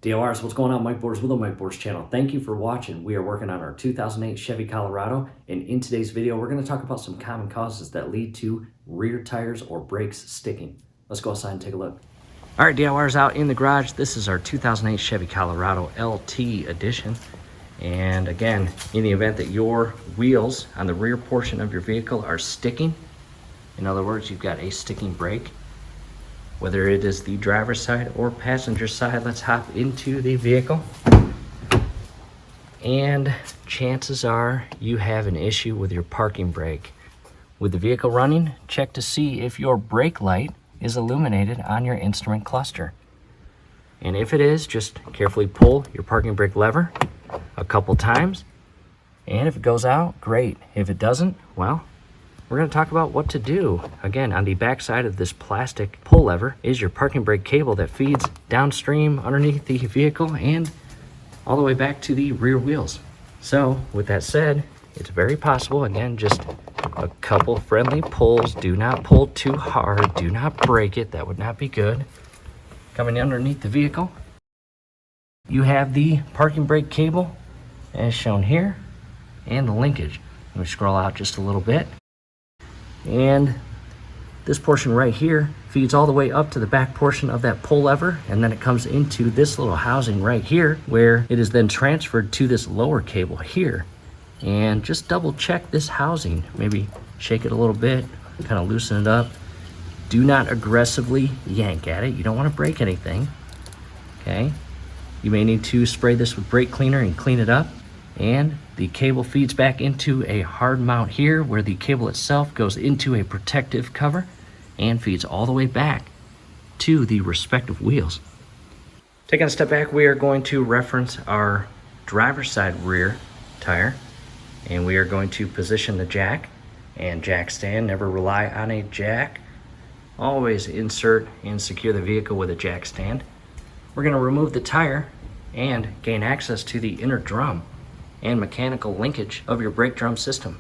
DLRs, what's going on? Mike Boards with the Mike Boards channel. Thank you for watching. We are working on our 2008 Chevy Colorado, and in today's video, we're going to talk about some common causes that lead to rear tires or brakes sticking. Let's go outside and take a look. All right, DLRs out in the garage. This is our 2008 Chevy Colorado LT edition. And again, in the event that your wheels on the rear portion of your vehicle are sticking, in other words, you've got a sticking brake, whether it is the driver's side or passenger side, let's hop into the vehicle. And chances are you have an issue with your parking brake. With the vehicle running, check to see if your brake light is illuminated on your instrument cluster. And if it is, just carefully pull your parking brake lever a couple times. And if it goes out, great. If it doesn't, well, we're going to talk about what to do. Again, on the back side of this plastic pull lever is your parking brake cable that feeds downstream underneath the vehicle and all the way back to the rear wheels. So with that said, it's very possible, again, just a couple friendly pulls. Do not pull too hard. Do not break it. That would not be good. Coming underneath the vehicle, you have the parking brake cable as shown here and the linkage. Let me scroll out just a little bit. And this portion right here feeds all the way up to the back portion of that pull lever, and then it comes into this little housing right here where it is then transferred to this lower cable here. And just double check this housing, maybe shake it a little bit, kind of loosen it up. Do not aggressively yank at it. You don't want to break anything. Okay, you may need to spray this with brake cleaner and clean it up. And the cable feeds back into a hard mount here where the cable itself goes into a protective cover and feeds all the way back to the respective wheels. Taking a step back, we are going to reference our driver's side rear tire, and we are going to position the jack and jack stand. Never rely on a jack. Always insert and secure the vehicle with a jack stand. We're going to remove the tire and gain access to the inner drum and mechanical linkage of your brake drum system.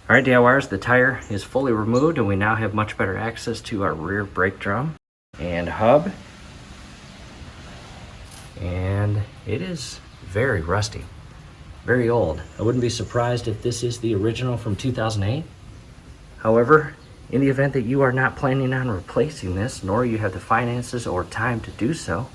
All right, DIYers, the tire is fully removed and we now have much better access to our rear brake drum and hub. And it is very rusty. Very old. I wouldn't be surprised if this is the original from 2008. However, in the event that you are not planning on replacing this, nor you have the finances or time to do so,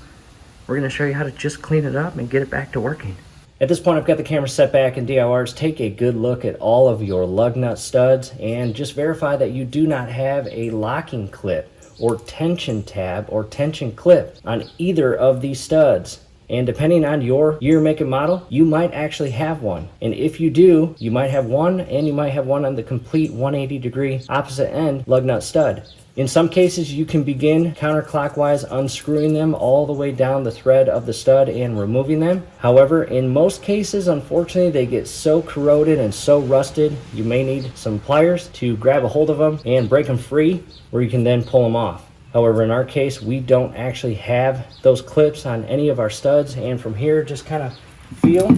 we're going to show you how to just clean it up and get it back to working. At this point, I've got the camera set back, and DIYers, take a good look at all of your lug nut studs and just verify that you do not have a locking clip or tension tab or tension clip on either of these studs. And depending on your year, make, and model, you might actually have one. And if you do, you might have one, and you might have one on the complete 180-degree opposite end lug nut stud. In some cases, you can begin counterclockwise unscrewing them all the way down the thread of the stud and removing them. However, in most cases, unfortunately, they get so corroded and so rusted, you may need some pliers to grab a hold of them and break them free, where you can then pull them off. However, in our case, we don't actually have those clips on any of our studs, and from here, just kind of feel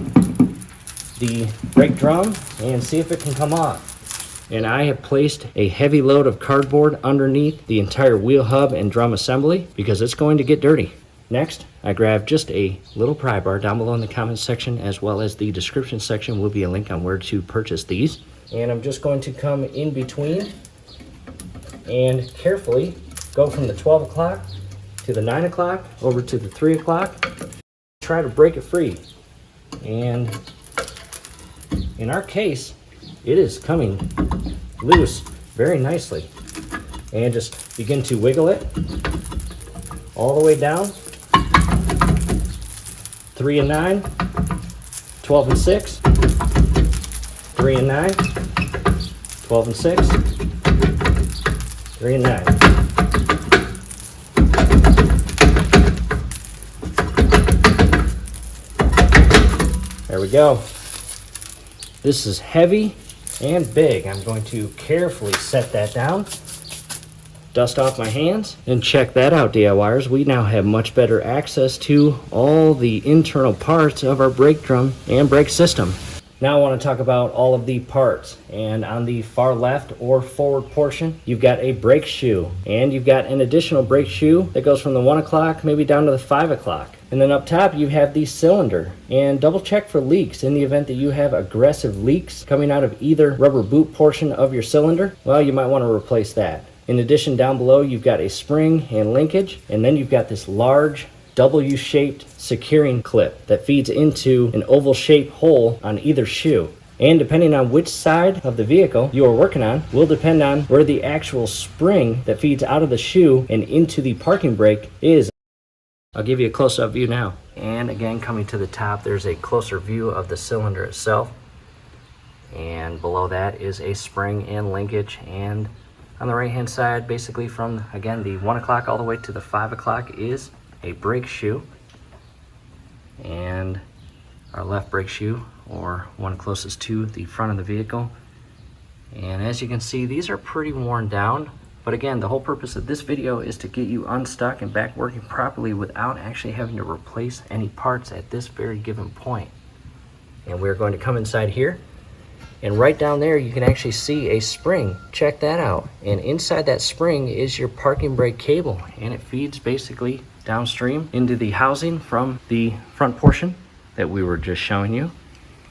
the brake drum and see if it can come off. And I have placed a heavy load of cardboard underneath the entire wheel hub and drum assembly because it's going to get dirty. Next, I grabbed just a little pry bar. Down below in the comments section as well as the description section will be a link on where to purchase these. And I'm just going to come in between and carefully go from the 12 o'clock to the 9 o'clock over to the 3 o'clock. Try to break it free. And in our case, it is coming loose very nicely. And just begin to wiggle it all the way down. 3 and 9, 12 and 6, 3 and 9, 12 and 6, 3 and 9. There we go. This is heavy and big. I'm going to carefully set that down. dust off my hands. And check that out, DIYers. We now have much better access to all the internal parts of our brake drum and brake system. Now I want to talk about all of the parts. And on the far left or forward portion, you've got a brake shoe. And you've got an additional brake shoe that goes from the 1 o'clock maybe down to the 5 o'clock. And then up top you have the cylinder. And double check for leaks in the event that you have aggressive leaks coming out of either rubber boot portion of your cylinder. Well, you might want to replace that. In addition, down below you've got a spring and linkage, and then you've got this large W-shaped securing clip that feeds into an oval-shaped hole on either shoe. And depending on which side of the vehicle you are working on will depend on where the actual spring that feeds out of the shoe and into the parking brake is. I'll give you a close-up view now. And again, coming to the top, there's a closer view of the cylinder itself. And below that is a spring and linkage. And on the right-hand side, basically from, again, the 1 o'clock all the way to the 5 o'clock is a brake shoe. And our left brake shoe, or one closest to the front of the vehicle. And as you can see, these are pretty worn down. But again, the whole purpose of this video is to get you unstuck and back working properly without actually having to replace any parts at this very given point. And we're going to come inside here, and right down there you can actually see a spring. Check that out. And inside that spring is your parking brake cable, and it feeds basically downstream into the housing from the front portion that we were just showing you.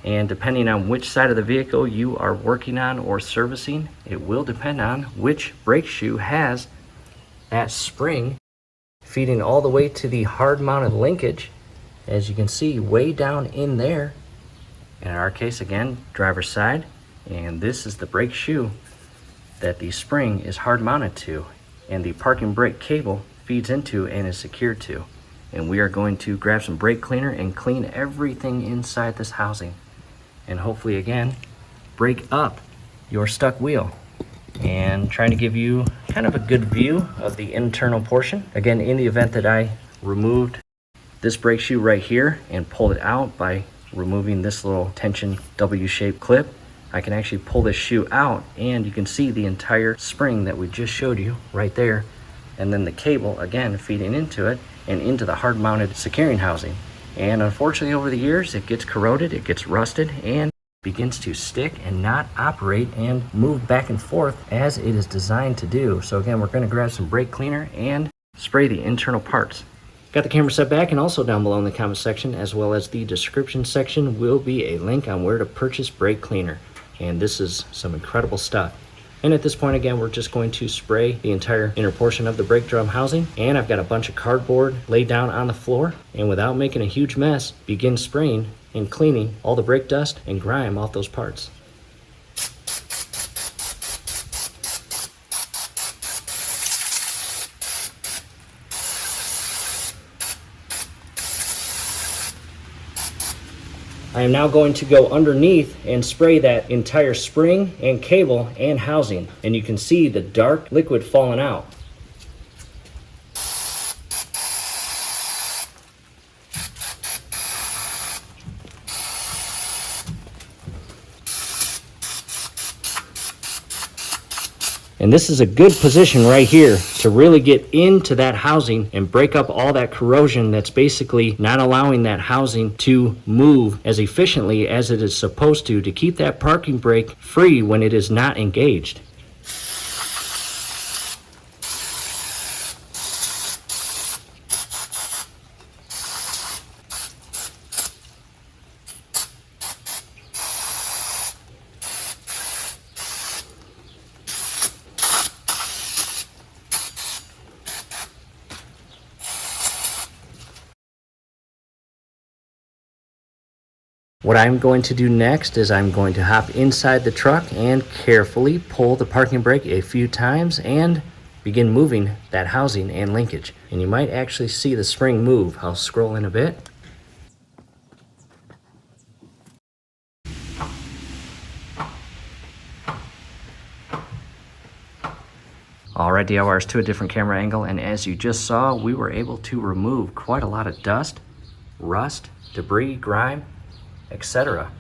And depending on which side of the vehicle you are working on or servicing, it will depend on which brake shoe has that spring feeding all the way to the hard mounted linkage, as you can see way down in there. In our case, again, driver's side, and this is the brake shoe that the spring is hard mounted to, and the parking brake cable feeds into and is secured to. And we are going to grab some brake cleaner and clean everything inside this housing, and hopefully again break up your stuck wheel, and trying to give you kind of a good view of the internal portion. Again, in the event that I removed this brake shoe right here and pulled it out by removing this little tension W-shaped clip, I can actually pull this shoe out, and you can see the entire spring that we just showed you right there, and then the cable again feeding into it and into the hard mounted securing housing. And unfortunately, over the years, it gets corroded, it gets rusted, and begins to stick and not operate and move back and forth as it is designed to do. So again, we're going to grab some brake cleaner and spray the internal parts. Got the camera set back, and also down below in the comment section, as well as the description section, will be a link on where to purchase brake cleaner. And this is some incredible stuff. And at this point, again, we're just going to spray the entire inner portion of the brake drum housing. And I've got a bunch of cardboard laid down on the floor. And without making a huge mess, begin spraying and cleaning all the brake dust and grime off those parts. I am now going to go underneath and spray that entire spring and cable and housing, and you can see the dark liquid falling out. And this is a good position right here to really get into that housing and break up all that corrosion that's basically not allowing that housing to move as efficiently as it is supposed to keep that parking brake free when it is not engaged. What I'm going to do next is I'm going to hop inside the truck and carefully pull the parking brake a few times and begin moving that housing and linkage. And you might actually see the spring move. I'll scroll in a bit. Alright, DIYers, to a different camera angle, and as you just saw, we were able to remove quite a lot of dust, rust, debris, grime, etc.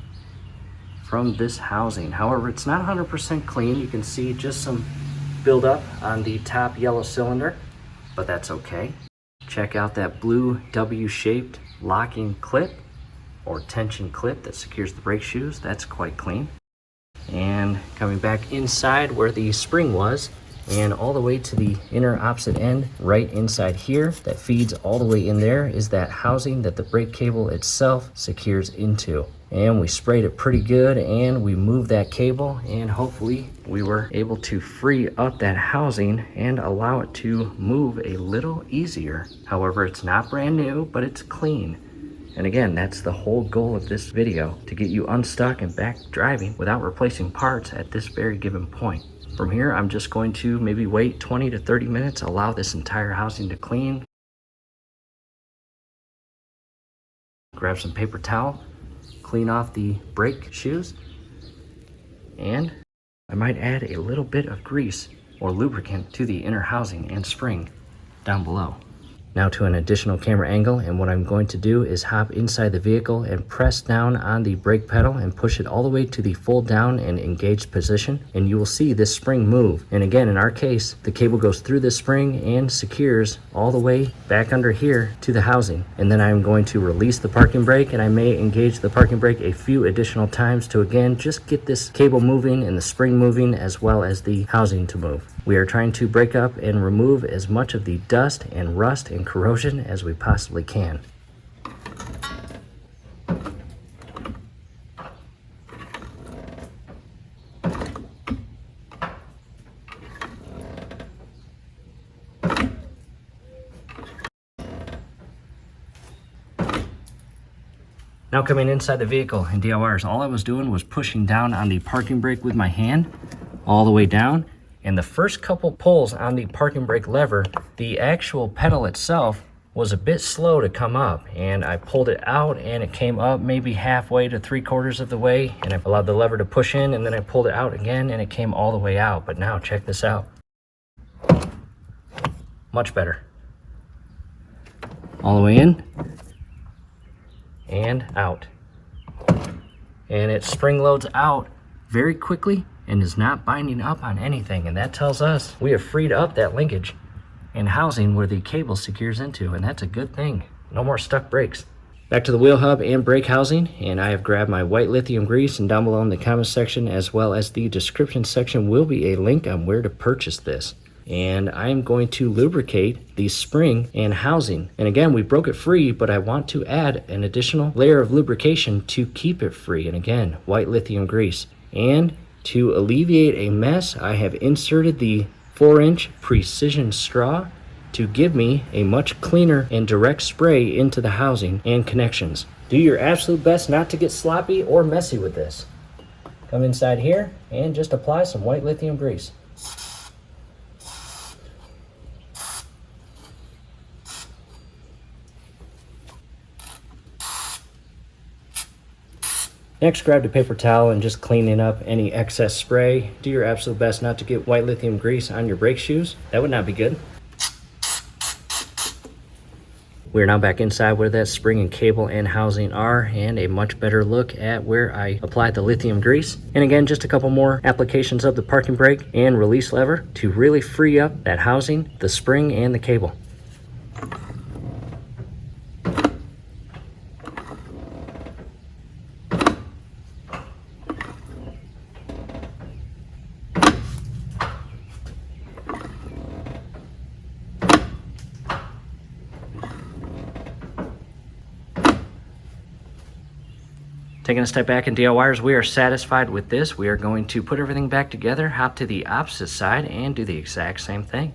from this housing. However, it's not 100% clean. You can see just some buildup on the top yellow cylinder, but that's okay. Check out that blue W-shaped locking clip or tension clip that secures the brake shoes. That's quite clean. And coming back inside where the spring was, and all the way to the inner opposite end, right inside here, that feeds all the way in there, is that housing that the brake cable itself secures into. And we sprayed it pretty good, and we moved that cable, and hopefully we were able to free up that housing and allow it to move a little easier. However, it's not brand new, but it's clean. And again, that's the whole goal of this video, to get you unstuck and back driving without replacing parts at this very given point. From here, I'm just going to maybe wait 20 to 30 minutes, allow this entire housing to clean. Grab some paper towel, clean off the brake shoes, and I might add a little bit of grease or lubricant to the inner housing and spring down below. Now to an additional camera angle, and what I'm going to do is hop inside the vehicle and press down on the brake pedal and push it all the way to the full down and engaged position, and you will see this spring move. And again, in our case, the cable goes through this spring and secures all the way back under here to the housing. And then I'm going to release the parking brake, and I may engage the parking brake a few additional times to again just get this cable moving and the spring moving, as well as the housing to move. We are trying to break up and remove as much of the dust and rust and corrosion as we possibly can. Now coming inside the vehicle in DIYers, all I was doing was pushing down on the parking brake with my hand all the way down. And the first couple pulls on the parking brake lever, the actual pedal itself was a bit slow to come up, and I pulled it out and it came up maybe halfway to 3/4 of the way, and I allowed the lever to push in, and then I pulled it out again and it came all the way out. But now check this out. Much better. All the way in and out. And it spring loads out very quickly and is not binding up on anything, and that tells us we have freed up that linkage and housing where the cable secures into, and that's a good thing. No more stuck brakes. Back to the wheel hub and brake housing, and I have grabbed my white lithium grease, and down below in the comment section as well as the description section will be a link on where to purchase this. And I am going to lubricate the spring and housing. And again, we broke it free, but I want to add an additional layer of lubrication to keep it free. And again, white lithium grease. And to alleviate a mess, I have inserted the 4-inch precision straw to give me a much cleaner and direct spray into the housing and connections. Do your absolute best not to get sloppy or messy with this. Come inside here and just apply some white lithium grease. Next, grab the paper towel and just cleaning up any excess spray. Do your absolute best not to get white lithium grease on your brake shoes. That would not be good. We're now back inside where that spring and cable and housing are, and a much better look at where I applied the lithium grease. And again, just a couple more applications of the parking brake and release lever to really free up that housing, the spring, and the cable. Taking a step back in DIYers, we are satisfied with this. We are going to put everything back together, hop to the opposite side, and do the exact same thing.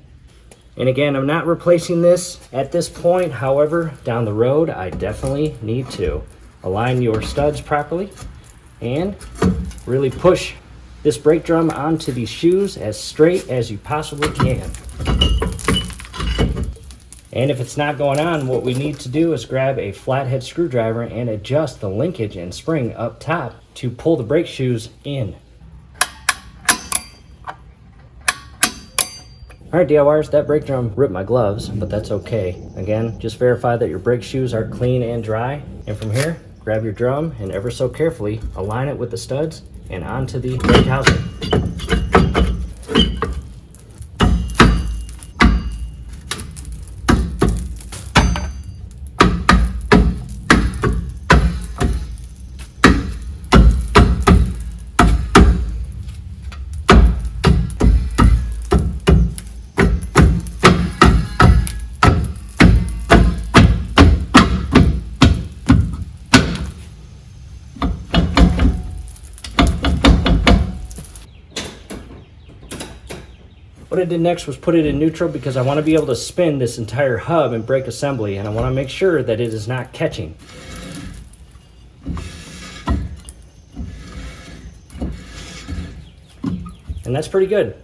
And again, I'm not replacing this at this point. However, down the road, I definitely need to. Align your studs properly and really push this brake drum onto the shoes as straight as you possibly can. And if it's not going on, what we need to do is grab a flathead screwdriver and adjust the linkage and spring up top to pull the brake shoes in. Alright DIYers, that brake drum ripped my gloves, but that's okay. Again, just verify that your brake shoes are clean and dry. And from here, grab your drum and ever so carefully align it with the studs and onto the brake housing. What I did next was put it in neutral because I want to be able to spin this entire hub and brake assembly, and I want to make sure that it is not catching. And that's pretty good.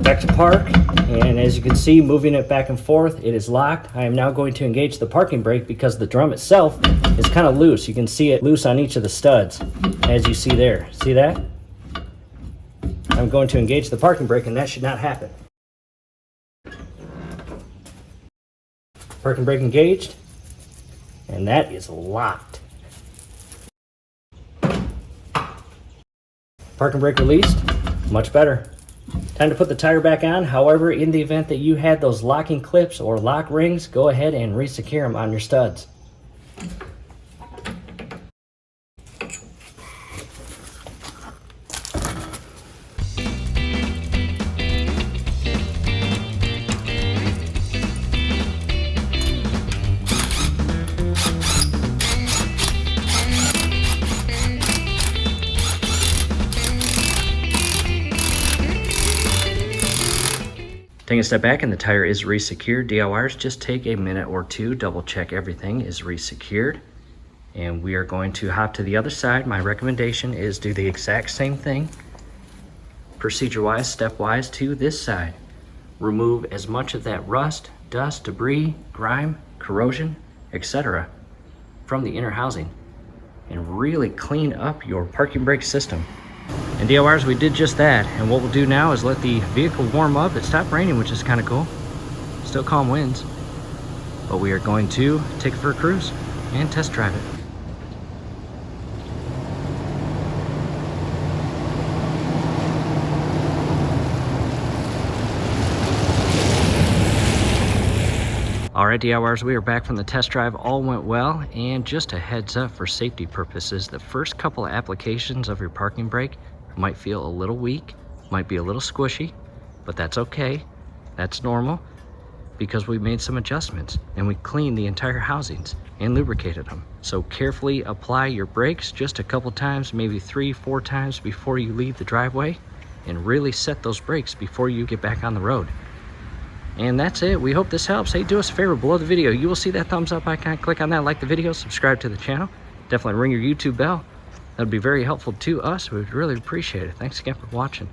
Back to park, and as you can see, moving it back and forth, it is locked. I am now going to engage the parking brake because the drum itself is kind of loose. You can see it loose on each of the studs, as you see there. See that? I'm going to engage the parking brake, and that should not happen. Parking brake engaged, and that is locked. Parking brake released, much better. Time to put the tire back on. However, in the event that you had those locking clips or lock rings, go ahead and re-secure them on your studs. Taking a step back and the tire is re-secured. DIYers, just take a minute or two, double check everything is re-secured. And we are going to hop to the other side. My recommendation is do the exact same thing, procedure-wise, stepwise to this side. Remove as much of that rust, dust, debris, grime, corrosion, etc. from the inner housing and really clean up your parking brake system. And DIYers, we did just that, and what we'll do now is let the vehicle warm up. It stopped raining, which is kind of cool. Still calm winds, but we are going to take it for a cruise and test drive it. All right, DIYers, we are back from the test drive. All went well, and just a heads up for safety purposes, the first couple of applications of your parking brake might feel a little weak, might be a little squishy, but that's okay. That's normal because we made some adjustments and we cleaned the entire housings and lubricated them. So carefully apply your brakes just a couple times, maybe 3-4 times before you leave the driveway, and really set those brakes before you get back on the road. And that's it. We hope this helps. Hey, do us a favor, below the video, you will see that thumbs up icon. Click on that, like the video, subscribe to the channel. Definitely ring your YouTube bell. That'd be very helpful to us. We'd really appreciate it. Thanks again for watching.